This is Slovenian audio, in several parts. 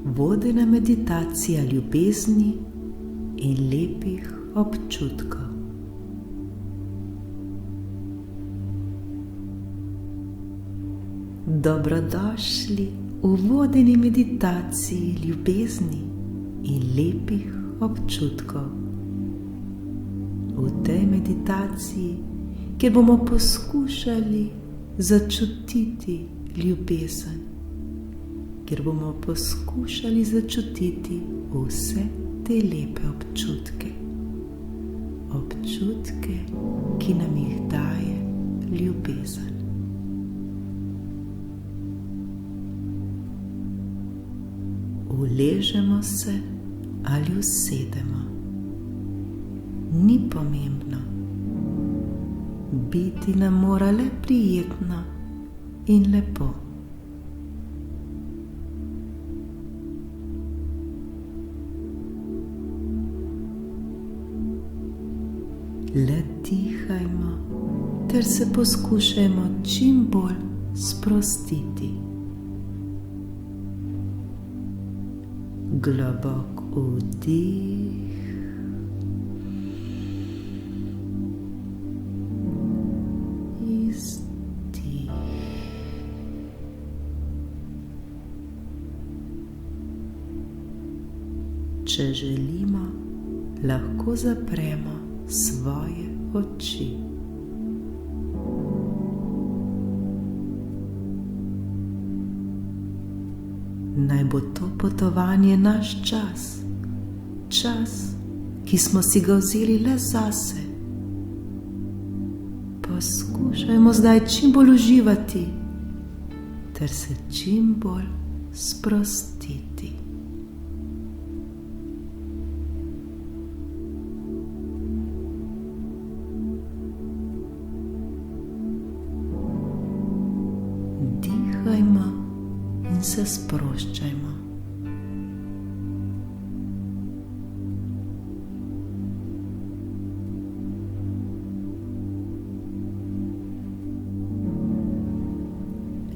vodena meditacija ljubezni in lepih občutkov. Dobrodošli v vodeni meditaciji ljubezni in lepih občutkov. V tej meditaciji, kjer bomo poskušali začutiti ljubezen, kjer bomo poskušali začutiti vse te lepe občutke, občutke, ki nam jih daje ljubezen. Uležemo se ali usedemo. Ni pomembno. Biti nam mora le prijetno in lepo. Le dihajmo ter se poskušajmo čim bolj sprostiti. Globok vdih in izdih. Če želimo, lahko zapremo svoje oči. Naj bo to potovanje naš čas, čas, ki smo si ga vzeli le zase. Poskušajmo zdaj čim bolj uživati ter se čim bolj sprostiti. Dihajmo in se sproščajmo.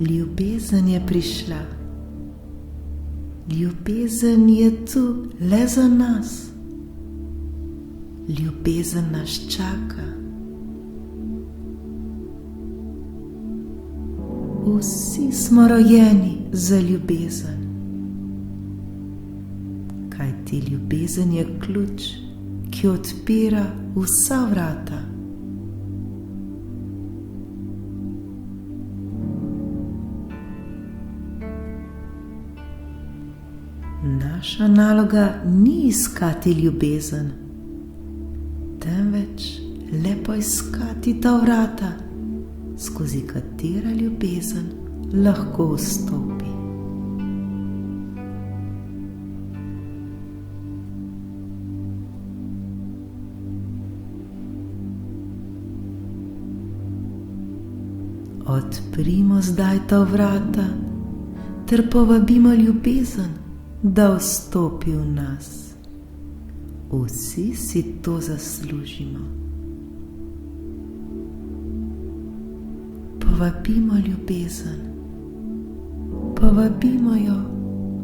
Ljubezen je prišla. Ljubezen je tu le za nas. Ljubezen nas čaka. Vsi smo rojeni za ljubezen. Kajti ljubezen je ključ, ki odpira vsa vrata. Naša naloga ni iskati ljubezen, temveč le poiskati ta vrata, skozi katera ljubezen lahko vstopi. Odprimo zdaj ta vrata ter povabimo ljubezen, da vstopi v nas. Vsi si to zaslužimo. Povabimo ljubezen, povabimo jo,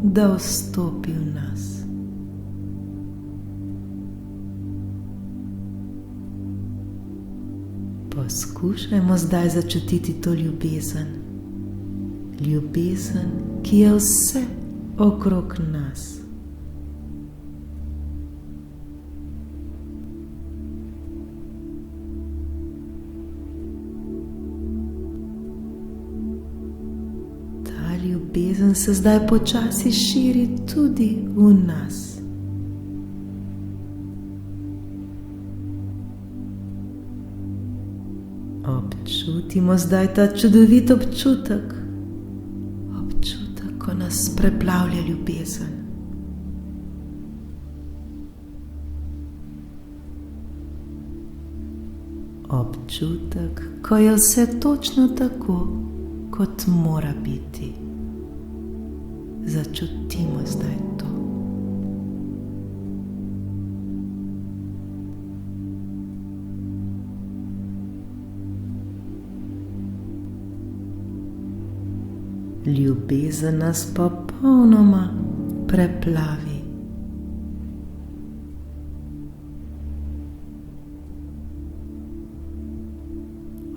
da vstopi v nas. Poskušajmo zdaj začutiti to ljubezen, ljubezen, ki je vse okrog nas. Ljubezen se zdaj počasi širi tudi v nas. Občutimo zdaj ta čudovit občutek, občutek, ko nas preplavlja ljubezen. Občutek, ko je vse točno tako, kot mora biti. Začutimo zdaj to. Ljubezen nas popolnoma preplavi.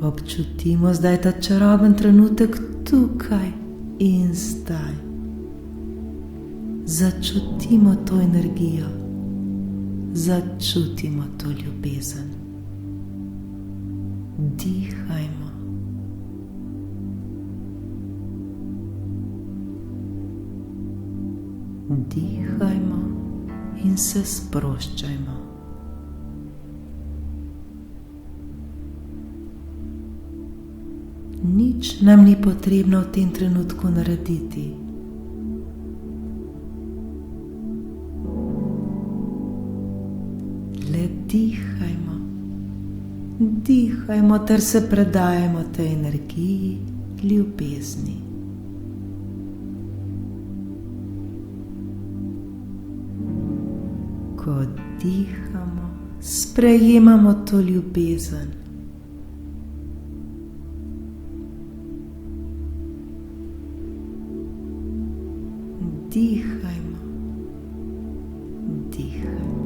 Občutimo zdaj ta čaroben trenutek tukaj in zdaj. Začutimo to energijo, začutimo to ljubezen. Dihajmo. Dihajmo in se sproščajmo. Nič nam ni potrebno v tem trenutku narediti. Le dihajmo. Dihajmo ter se predajmo tej energiji ljubezni. Ko dihamo, sprejemamo to ljubezen. Dihajmo, dihajmo.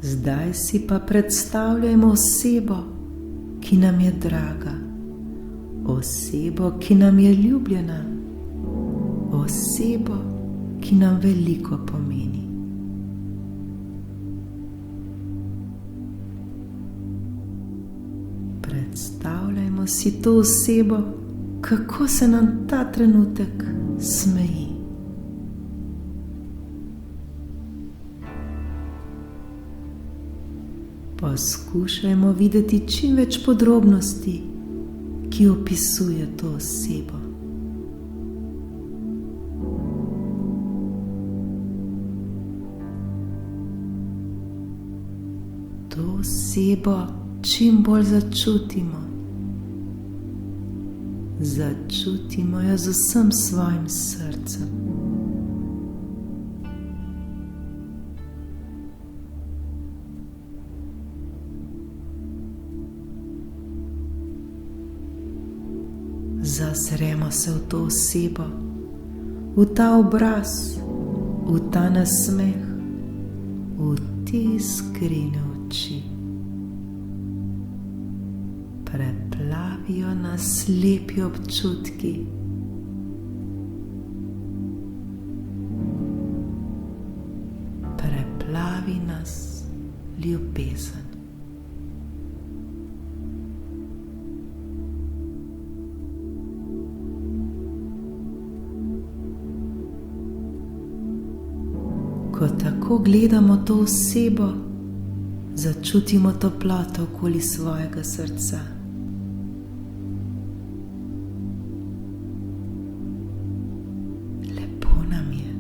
Zdaj si pa predstavljajmo osebo, ki nam je draga, osebo, ki nam je ljubljena, osebo, ki nam veliko pomeni. Predstavljajmo si to osebo, kako se nam ta trenutek smeji. Poskušajmo videti čim več podrobnosti, ki opisuje to osebo. To osebo čim bolj začutimo. Začutimo jo z vsem svojim srcem. Zazremo se v to osebo, v ta obraz, v ta nasmeh, v te iskrene oči. Preplavijo nas lepi občutki. Preplavi nas ljubezen. Ko tako gledamo to osebo, začutimo toploto okoli svojega srca. Lepo nam je.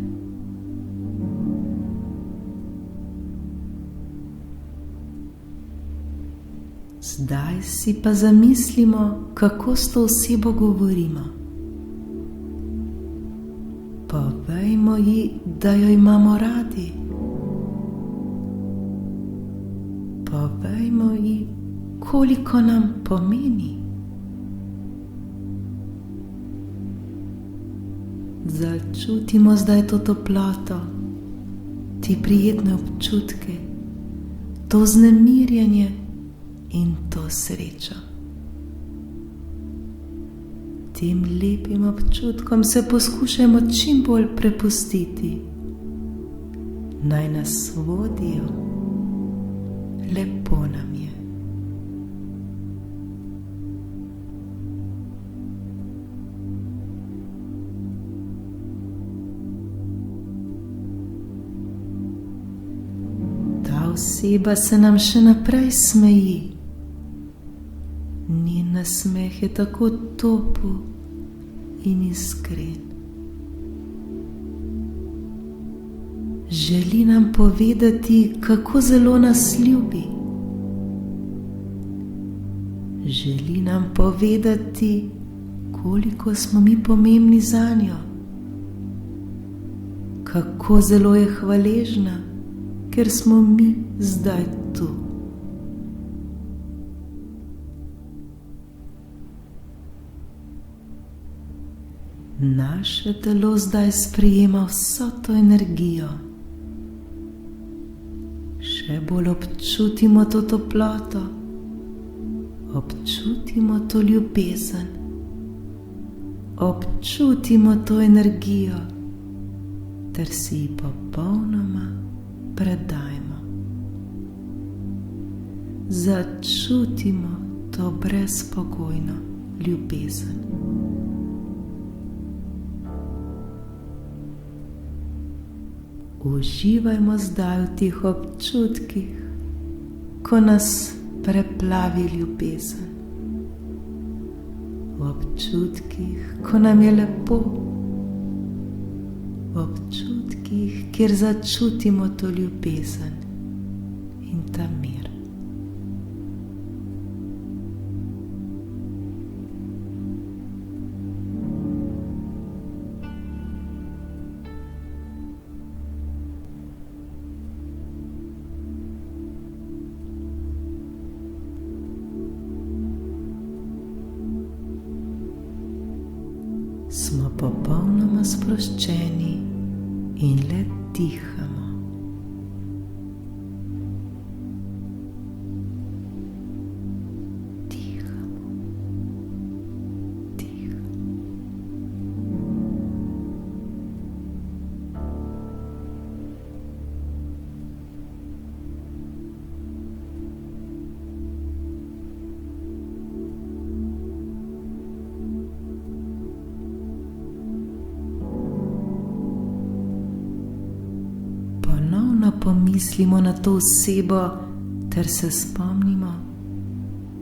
Zdaj si pa zamislimo, kako s to osebo govorimo. Povejmo ji, da jo imamo radi. Povejmo ji, koliko nam pomeni. Začutimo zdaj to toploto, te prijetne občutke, to vznemirjenje in to srečo. Tem lepim občutkom se poskušajmo čim bolj prepustiti. Naj nas vodijo. Lepo nam je. Ta oseba se nam še naprej smeji. Njen nasmeh je tako topel in iskren. Želi nam povedati, kako zelo nas ljubi. Želi nam povedati, koliko smo mi pomembni zanjo, kako zelo je hvaležna, ker smo mi zdaj tu. Naše telo zdaj sprejema vso to energijo. Še bolj občutimo to toploto, občutimo to ljubezen, občutimo to energijo, ter si ji popolnoma predajmo. Začutimo to brezpogojno ljubezen. Uživajmo zdaj v teh občutkih, ko nas preplavi ljubezen. V občutkih, ko nam je lepo. V občutkih, kjer začutimo to ljubezen in ta mir. Smo popolnoma sproščeni in le dihamo. Dihamo. Dihamo. Pomislimo na to osebo ter se spomnimo,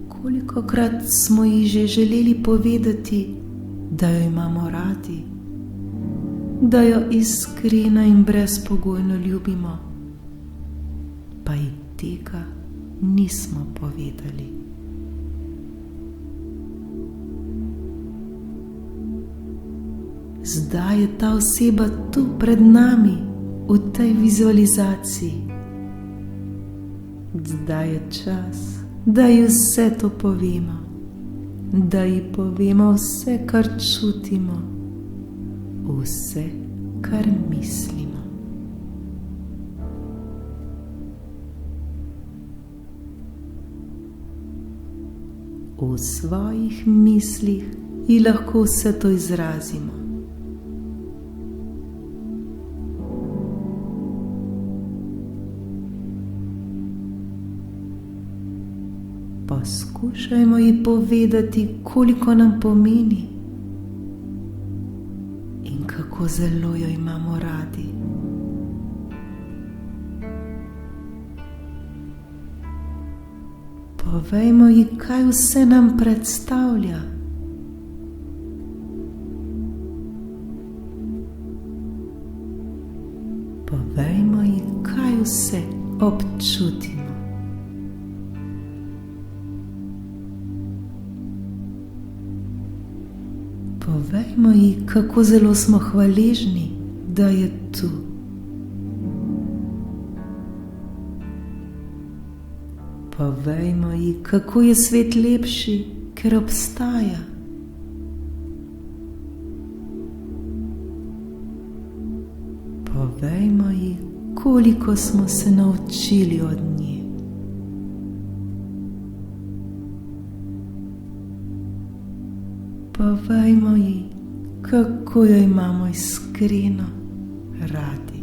kolikokrat smo ji že želeli povedati, da jo imamo radi, da jo iskreno in brezpogojno ljubimo, pa ji tega nismo povedali. Zdaj je ta oseba tu pred nami, v tej vizualizaciji. Zdaj je čas, da ji vse to povemo, da ji povemo vse, kar čutimo, vse, kar mislimo. V svojih mislih ji lahko vse to izrazimo. Poskušajmo ji povedati, koliko nam pomeni in kako zelo jo imamo radi. Povejmo ji, kaj vse nam predstavlja. Povejmo ji, kaj vse občutimo. Povejmo ji, kako zelo smo hvaležni, da je tu. Povejmo ji, kako je svet lepši, ker obstaja. Povejmo ji, koliko smo se naučili od nje. Povejmo ji, kako jo imamo iskreno radi.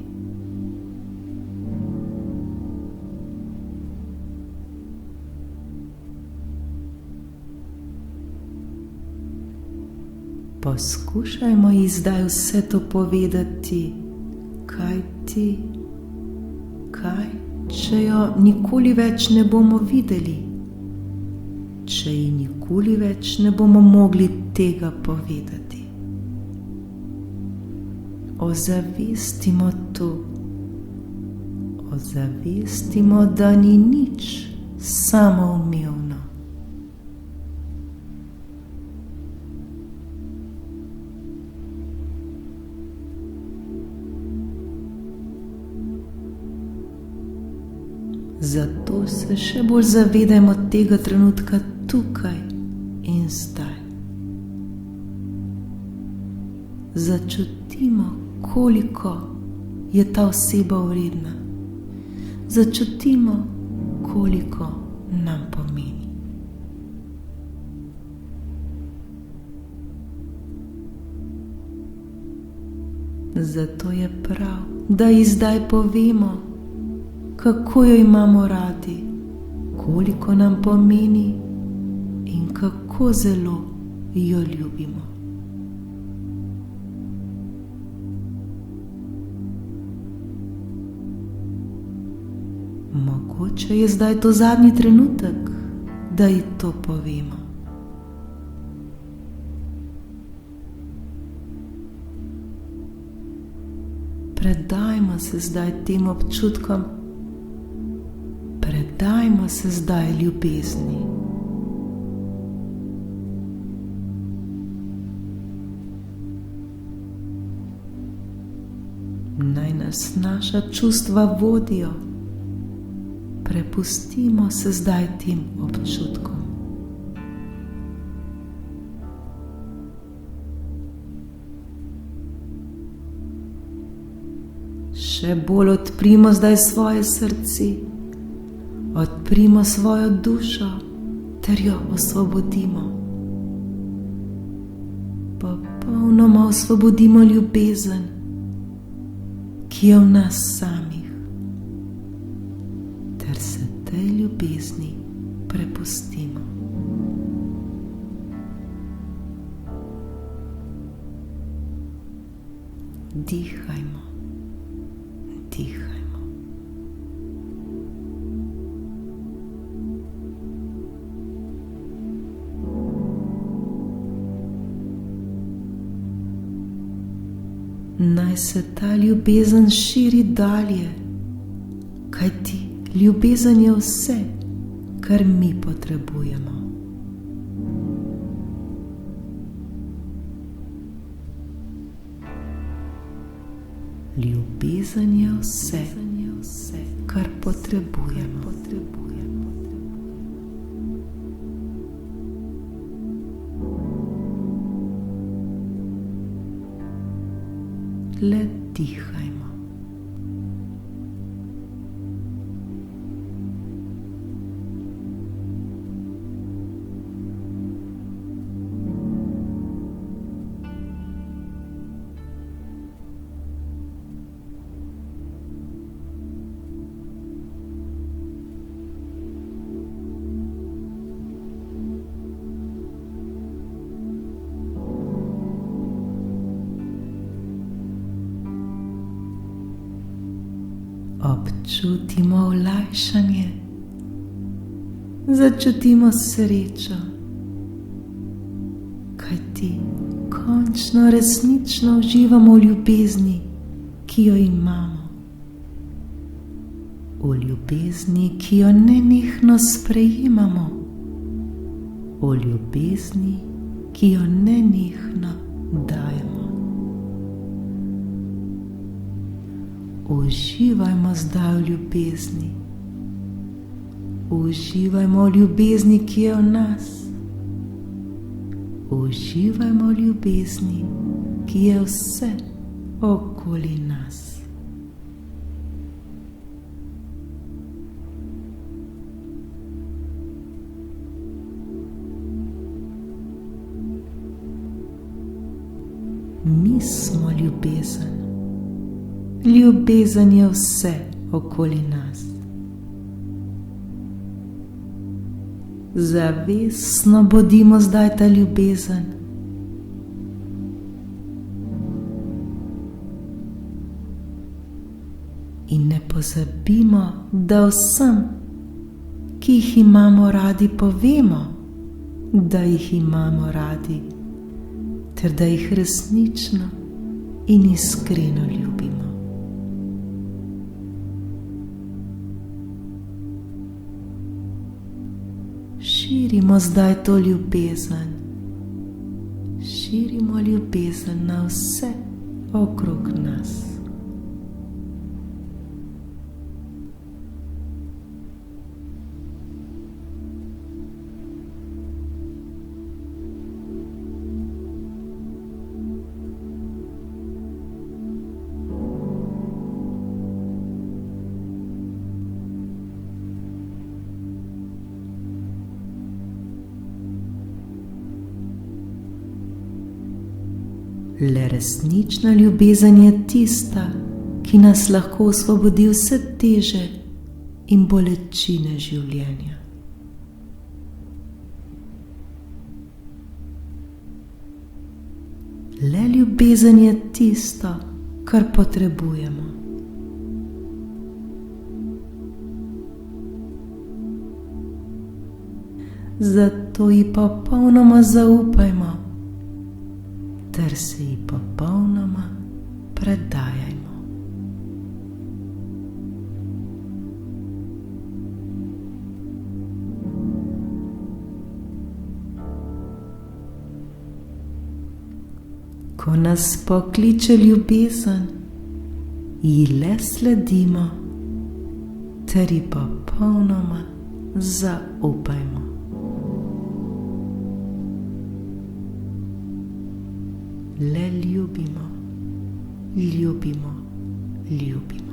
Poskušajmo ji zdaj vse to povedati, kaj, če jo nikoli več ne bomo videli, če ji nikoli več ne bomo mogli tega povedati. Ozavestimo to, ozavestimo, da ni nič samoumevno. Zato se še bolj zavedajmo tega trenutka tukaj in zdaj. Začutimo, koliko je ta oseba vredna. Začutimo, koliko nam pomeni. Zato je prav, da ji zdaj povemo, kako jo imamo radi, koliko nam pomeni in kako zelo jo ljubimo. Mogoče je zdaj to zadnji trenutek, da ji to povemo. Predajmo se zdaj tem občutkom, predajmo se zdaj ljubezni. Naj nas naša čustva vodijo, prepustimo se zdaj tem občutkom. Še bolj odprimo zdaj svoje srce, odprimo svojo dušo ter jo osvobodimo. Popolnoma osvobodimo ljubezen, ki je v nas samih, ter se tej ljubezni prepustimo. Dihajmo. Dihajmo. Naj se ta ljubezen širi dalje, kajti ljubezen je vse, kar mi potrebujemo. Ljubezen je vse, kar potrebujemo. Le dihajmo. Občutimo olajšanje, začutimo srečo, kajti končno resnično uživamo v ljubezni, ki jo imamo. V ljubezni, ki jo nenehno sprejemamo. V ljubezni, ki jo nenehno dajemo. Uživajmo zdaj v ljubezni. Uživajmo v ljubezni, ki je v nas. Uživajmo v ljubezni, ki je vse okoli nas. Mi smo ljubezen. Ljubezen je vse okoli nas. Zavestno bodimo zdaj ta ljubezen. In ne pozabimo, da vsem, ki jih imamo radi, povemo, da jih imamo radi, ter da jih resnično in iskreno ljubimo. Širimo zdaj to ljubezen. Širimo ljubezen na vse okrog nas. Le resnična ljubezen je tista, ki nas lahko osvobodi vse teže in bolečine življenja. Le ljubezen je tisto, kar potrebujemo. Zato ji popolnoma zaupajmo, ter se ji popolnoma predajajmo. Ko nas pokliče ljubezen, ji le sledimo, ter ji popolnoma zaupajmo. Le ljubimo, ljubimo, ljubimo.